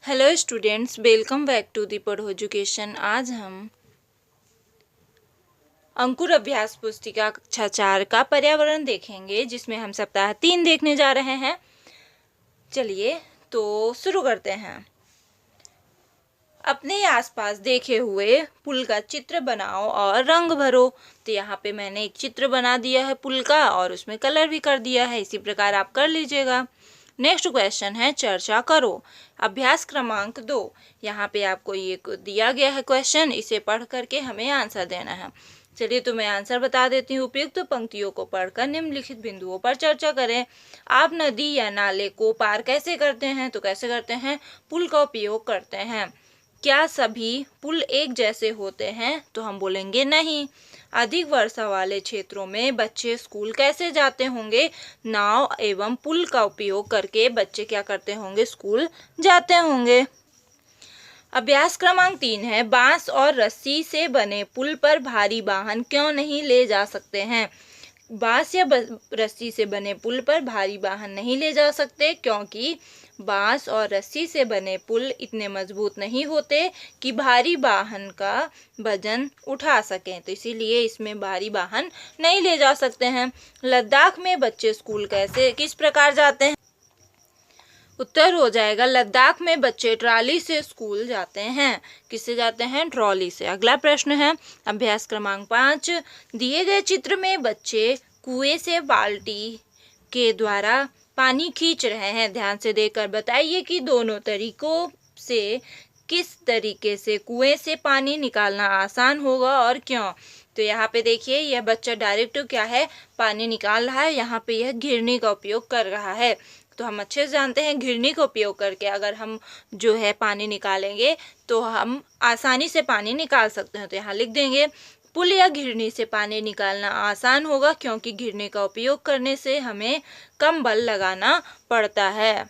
Hello students, welcome back to the Padho education. आज हम अंकुर अभ्यास पुस्तिका कक्षा 4 का पर्यावरण देखेंगे, जिसमें हम सप्ताह 3 देखने जा रहे हैं। चलिए तो शुरू करते हैं। अपने आसपास देखे हुए पुल का चित्र बनाओ और रंग भरो। तो यहाँ पे मैंने एक चित्र बना दिया है पुल का और उसमें कलर भी कर दिया है। इसी प्रकार आप कर लीजिएगा। नेक्स्ट क्वेश्चन है चर्चा करो। अभ्यास क्रमांक 2। यहाँ पे आपको ये दिया गया है क्वेश्चन, इसे पढ़ करके हमें आंसर देना है। चलिए तो मैं आंसर बता देती हूँ। उपयुक्त पंक्तियों को पढ़कर निम्नलिखित बिंदुओं पर चर्चा करें। आप नदी या नाले को पार कैसे करते हैं? तो कैसे करते हैं? पुल का उपयोग करते हैं। क्या सभी पुल एक जैसे होते हैं? तो हम बोलेंगे नहीं। अधिक वर्षा वाले क्षेत्रों में बच्चे स्कूल कैसे जाते होंगे? नाव एवं पुल का उपयोग करके बच्चे क्या करते होंगे? स्कूल जाते होंगे। अभ्यास क्रमांक 3 है बांस और रस्सी से बने पुल पर भारी वाहन क्यों नहीं ले जा सकते हैं? बांस या रस्सी से बने पुल पर भारी वाहन नहीं ले जा सकते, क्योंकि बांस और रस्सी से बने पुल इतने मजबूत नहीं होते कि भारी वाहन का वजन उठा सकें, तो इसीलिए इसमें भारी वाहन नहीं ले जा सकते हैं। लद्दाख में बच्चे स्कूल किस प्रकार जाते हैं? उत्तर हो जाएगा लद्दाख में बच्चे ट्रॉली से स्कूल जाते हैं। किससे जाते हैं? ट्रॉली से। अगला प्रश्न है अभ्यास क्रमांक 5। दिए गए चित्र में बच्चे कुएं से बाल्टी के द्वारा पानी खींच रहे हैं। ध्यान से देखकर बताइए कि दोनों तरीकों से किस तरीके से कुएं से पानी निकालना आसान होगा और क्यों? तो यहाँ पे देखिए, यह बच्चा डायरेक्ट क्या है, पानी निकाल रहा है। यहाँ पे यह घिरनी का उपयोग कर रहा है। तो हम अच्छे से जानते हैं घिरनी का उपयोग करके अगर हम जो है पानी निकालेंगे तो हम आसानी से पानी निकाल सकते हैं। तो यहाँ लिख देंगे पुल या घिरनी से पानी निकालना आसान होगा, क्योंकि घिरनी का उपयोग करने से हमें कम बल लगाना पड़ता है।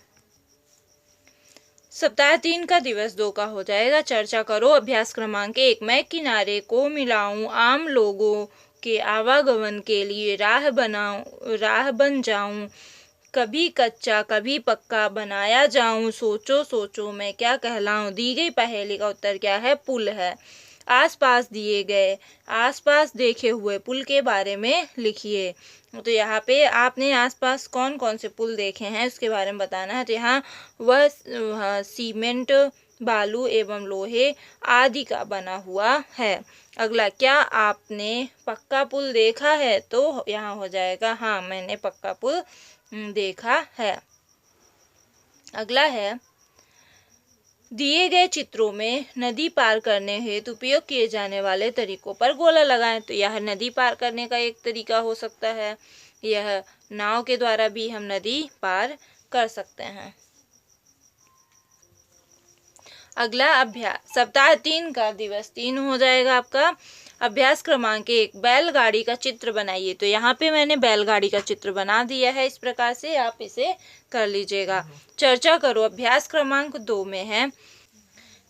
सप्ताह 3 का दिवस 2 का हो जाएगा चर्चा करो। अभ्यास क्रमांक 1। मैं किनारे को मिलाऊं, आम लोगों के आवागमन के लिए राह बन जाऊं, कभी कच्चा कभी पक्का बनाया जाऊं, सोचो सोचो मैं क्या कहलाऊं। दी गई पहेली का उत्तर क्या है? पुल है। आसपास देखे हुए पुल के बारे में लिखिए। तो यहाँ पे आपने आसपास कौन कौन से पुल देखे हैं उसके बारे में बताना है। तो यहाँ वह सीमेंट, बालू एवं लोहे आदि का बना हुआ है। अगला, क्या आपने पक्का पुल देखा है? तो यहाँ हो जाएगा हाँ, मैंने पक्का पुल देखा है। अगला है दिए गए चित्रों में नदी पार करने हेतु उपयोग किए जाने वाले तरीकों पर गोला लगाएं। तो यह नदी पार करने का एक तरीका हो सकता है। यह नाव के द्वारा भी हम नदी पार कर सकते हैं। अगला अभ्यास सप्ताह 3 का दिवस 3 हो जाएगा आपका। अभ्यास क्रमांक 1। बैलगाड़ी का चित्र बनाइए। तो यहाँ पे मैंने बैलगाड़ी का चित्र बना दिया है। इस प्रकार से आप इसे कर लीजिएगा। चर्चा करो। अभ्यास क्रमांक 2 में है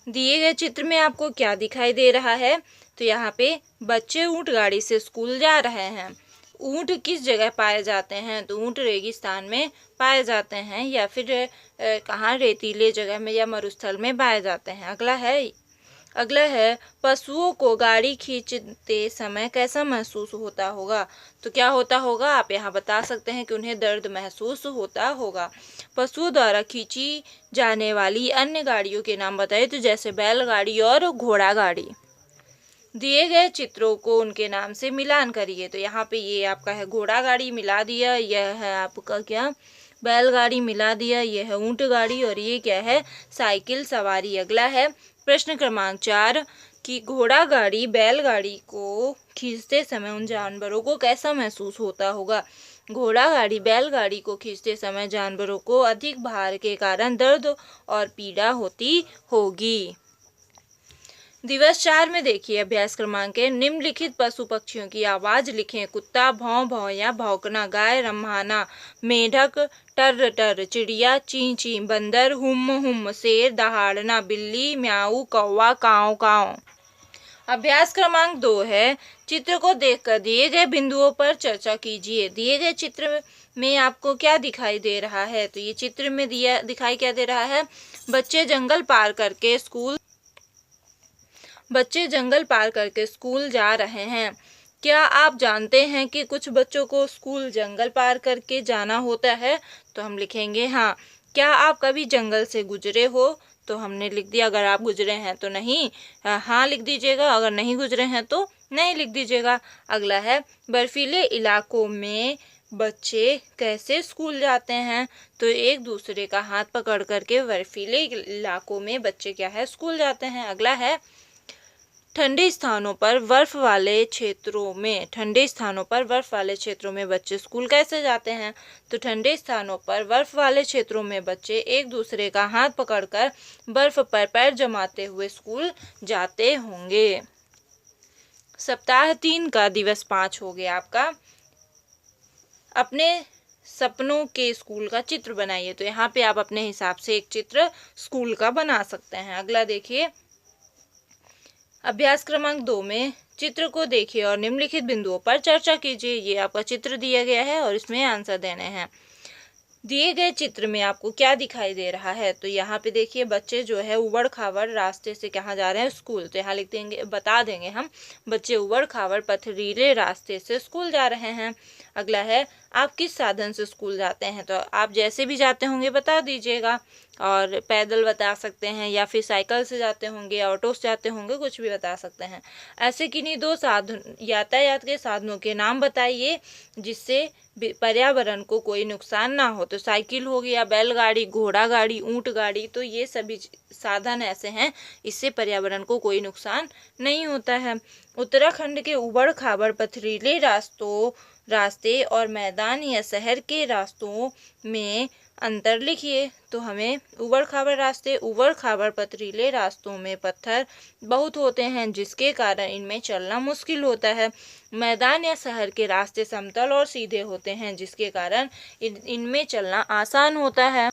दिए गए चित्र में आपको क्या दिखाई दे रहा है? तो यहाँ पे बच्चे ऊंट गाड़ी से स्कूल जा रहे हैं। ऊंट किस जगह पाए जाते हैं? तो ऊंट रेगिस्तान में पाए जाते हैं, या फिर कहाँ रेतीले जगह में या मरुस्थल में पाए जाते हैं। अगला है पशुओं को गाड़ी खींचते समय कैसा महसूस होता होगा? तो क्या होता होगा? आप यहाँ बता सकते हैं कि उन्हें दर्द महसूस होता होगा। पशुओं द्वारा खींची जाने वाली अन्य गाड़ियों के नाम बताइए। तो जैसे बैलगाड़ी और घोड़ा गाड़ी। दिए गए चित्रों को उनके नाम से मिलान करिए। तो यहाँ पे ये आपका है घोड़ा गाड़ी, मिला दिया। यह है आपका क्या? बैलगाड़ी, मिला दिया। यह है ऊंट गाड़ी और ये क्या है? साइकिल सवारी। अगला है प्रश्न क्रमांक 4 कि घोड़ा गाड़ी बैलगाड़ी को खींचते समय उन जानवरों को कैसा महसूस होता होगा? घोड़ा गाड़ी बैलगाड़ी को खींचते समय जानवरों को अधिक भार के कारण दर्द और पीड़ा होती होगी। दिवस 4 में देखिए अभ्यास क्रमांक निम्नलिखित पशु पक्षियों की आवाज लिखें। कुत्ता भौं भौं या भौंकना, गाय रम्हाना, मेढक टर टर, चिड़िया ची ची, बंदर हुम हुम, शेर दहाड़ना, बिल्ली म्याऊ, कौवा काव काव। अभ्यास क्रमांक 2 है चित्र को देखकर दिए गए बिंदुओं पर चर्चा कीजिए। दिए गए चित्र में आपको क्या दिखाई दे रहा है? तो ये चित्र में दिखाई क्या दे रहा है? बच्चे जंगल पार करके स्कूल जा रहे हैं। क्या आप जानते हैं कि कुछ बच्चों को स्कूल जंगल पार करके जाना होता है? तो हम लिखेंगे हाँ। क्या आप कभी जंगल से गुजरे हो? तो हमने लिख दिया, अगर आप गुजरे हैं तो नहीं, हाँ लिख दीजिएगा, अगर नहीं गुजरे हैं तो नहीं लिख दीजिएगा। अगला है, बर्फीले इलाकों में बच्चे कैसे स्कूल जाते हैं? तो एक दूसरे का हाथ पकड़ करके बर्फीले इलाकों में बच्चे क्या है, स्कूल जाते हैं। अगला है, ठंडे स्थानों पर बर्फ वाले क्षेत्रों में बच्चे स्कूल कैसे जाते हैं? तो ठंडे स्थानों पर बर्फ वाले क्षेत्रों में बच्चे एक दूसरे का हाथ पकड़कर बर्फ पर पैर जमाते हुए स्कूल जाते होंगे। सप्ताह 3 का दिवस 5 हो गया आपका। अपने सपनों के स्कूल का चित्र बनाइए। तो यहाँ पे आप अपने हिसाब से एक चित्र स्कूल का बना सकते हैं। अगला देखिए, अभ्यास क्रमांक 2 में चित्र को देखिए और निम्नलिखित बिंदुओं पर चर्चा कीजिए। ये आपका चित्र दिया गया है और इसमें आंसर देने हैं। दिए गए चित्र में आपको क्या दिखाई दे रहा है? तो यहाँ पे देखिए, बच्चे जो है उबड़ खाबड़ रास्ते से कहाँ जा रहे हैं, स्कूल। तो यहाँ लिख देंगे, बता देंगे हम, बच्चे उबड़ खाबड़ पथरीले रास्ते से स्कूल जा रहे हैं। अगला है, आप किस साधन से स्कूल जाते हैं? तो आप जैसे भी जाते होंगे बता दीजिएगा, और पैदल बता सकते हैं या फिर साइकिल से जाते होंगे, ऑटो से जाते होंगे, कुछ भी बता सकते हैं। ऐसे किन्हीं 2 साधन यातायात के साधनों के नाम बताइए जिससे पर्यावरण को कोई नुकसान ना हो। तो साइकिल हो गया, बैलगाड़ी, घोड़ा गाड़ी, ऊंट गाड़ी। तो ये सभी साधन ऐसे हैं, इससे पर्यावरण को कोई नुकसान नहीं होता है। उत्तराखंड के उबड़ खाबड़ पथरीले रास्ते और मैदान या शहर के रास्तों में अंतर लिखिए। तो हमें उबड़ खाबड़ पथरीले रास्तों में पत्थर बहुत होते हैं, जिसके कारण इनमें चलना मुश्किल होता है। मैदान या शहर के रास्ते समतल और सीधे होते हैं, जिसके कारण इनमें चलना आसान होता है।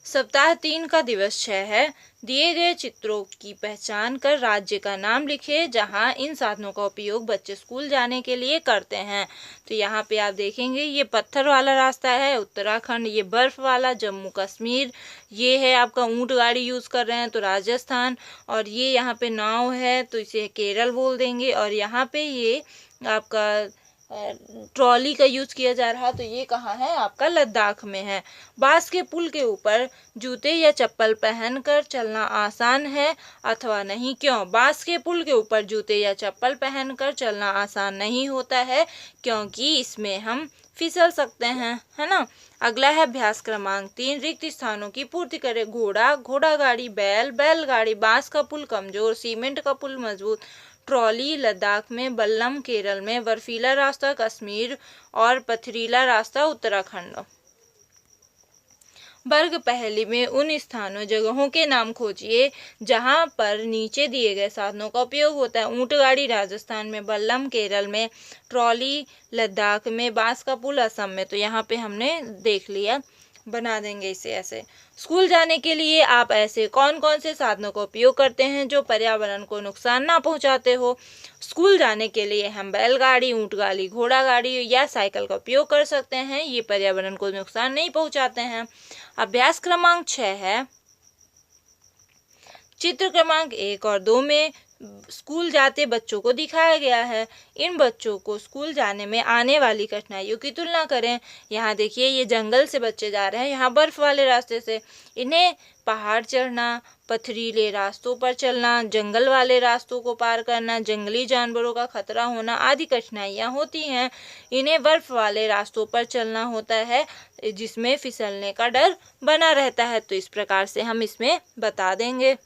सप्ताह 3 का दिवस 6 है। दिए गए चित्रों की पहचान कर राज्य का नाम लिखिए जहां इन साधनों का उपयोग बच्चे स्कूल जाने के लिए करते हैं। तो यहाँ पे आप देखेंगे, ये पत्थर वाला रास्ता है उत्तराखंड, ये बर्फ वाला जम्मू कश्मीर, ये है आपका ऊंट गाड़ी यूज़ कर रहे हैं तो राजस्थान, और ये यहाँ पे नाव है तो इसे केरल बोल देंगे, और यहाँ पे ये आपका ट्रॉली का यूज किया जा रहा है तो ये कहाँ है, आपका लद्दाख में है। बांस के पुल के ऊपर जूते या चप्पल पहनकर चलना आसान है अथवा नहीं, क्यों? बांस के पुल के ऊपर जूते या चप्पल पहनकर चलना आसान नहीं होता है क्योंकि इसमें हम फिसल सकते हैं, है ना। अगला है अभ्यास क्रमांक 3, रिक्त स्थानों की पूर्ति करें। घोड़ा गाड़ी, बैलगाड़ी, बांस का पुल कमजोर, सीमेंट का पुल मजबूत, ट्रॉली लद्दाख में, बल्लम केरल में, बर्फीला रास्ता कश्मीर और पथरीला रास्ता उत्तराखंड। वर्ग पहली में उन स्थानों जगहों के नाम खोजिए जहां पर नीचे दिए गए साधनों का उपयोग होता है। ऊंट गाड़ी राजस्थान में, बल्लम केरल में, ट्रॉली लद्दाख में, बांस का पुल असम में। तो यहाँ पे हमने देख लिया, बना देंगे इसे ऐसे। स्कूल जाने के लिए आप ऐसे कौन कौन से साधनों का उपयोग करते हैं जो पर्यावरण को नुकसान ना पहुंचाते हो? स्कूल जाने के लिए हम बैलगाड़ी, ऊंट गाड़ी, घोड़ा गाड़ी या साइकिल का उपयोग कर सकते हैं, ये पर्यावरण को नुकसान नहीं पहुंचाते हैं। अभ्यास क्रमांक 6 है। चित्र क्रमांक 1 और 2 में स्कूल जाते बच्चों को दिखाया गया है। इन बच्चों को स्कूल जाने में आने वाली कठिनाइयों की तुलना करें। यहाँ देखिए, ये जंगल से बच्चे जा रहे हैं, यहाँ बर्फ वाले रास्ते से। इन्हें पहाड़ चढ़ना, पथरीले रास्तों पर चलना, जंगल वाले रास्तों को पार करना, जंगली जानवरों का खतरा होना आदि कठिनाइयाँ होती हैं। इन्हें बर्फ वाले रास्तों पर चलना होता है जिसमें फिसलने का डर बना रहता है। तो इस प्रकार से हम इसमें बता देंगे।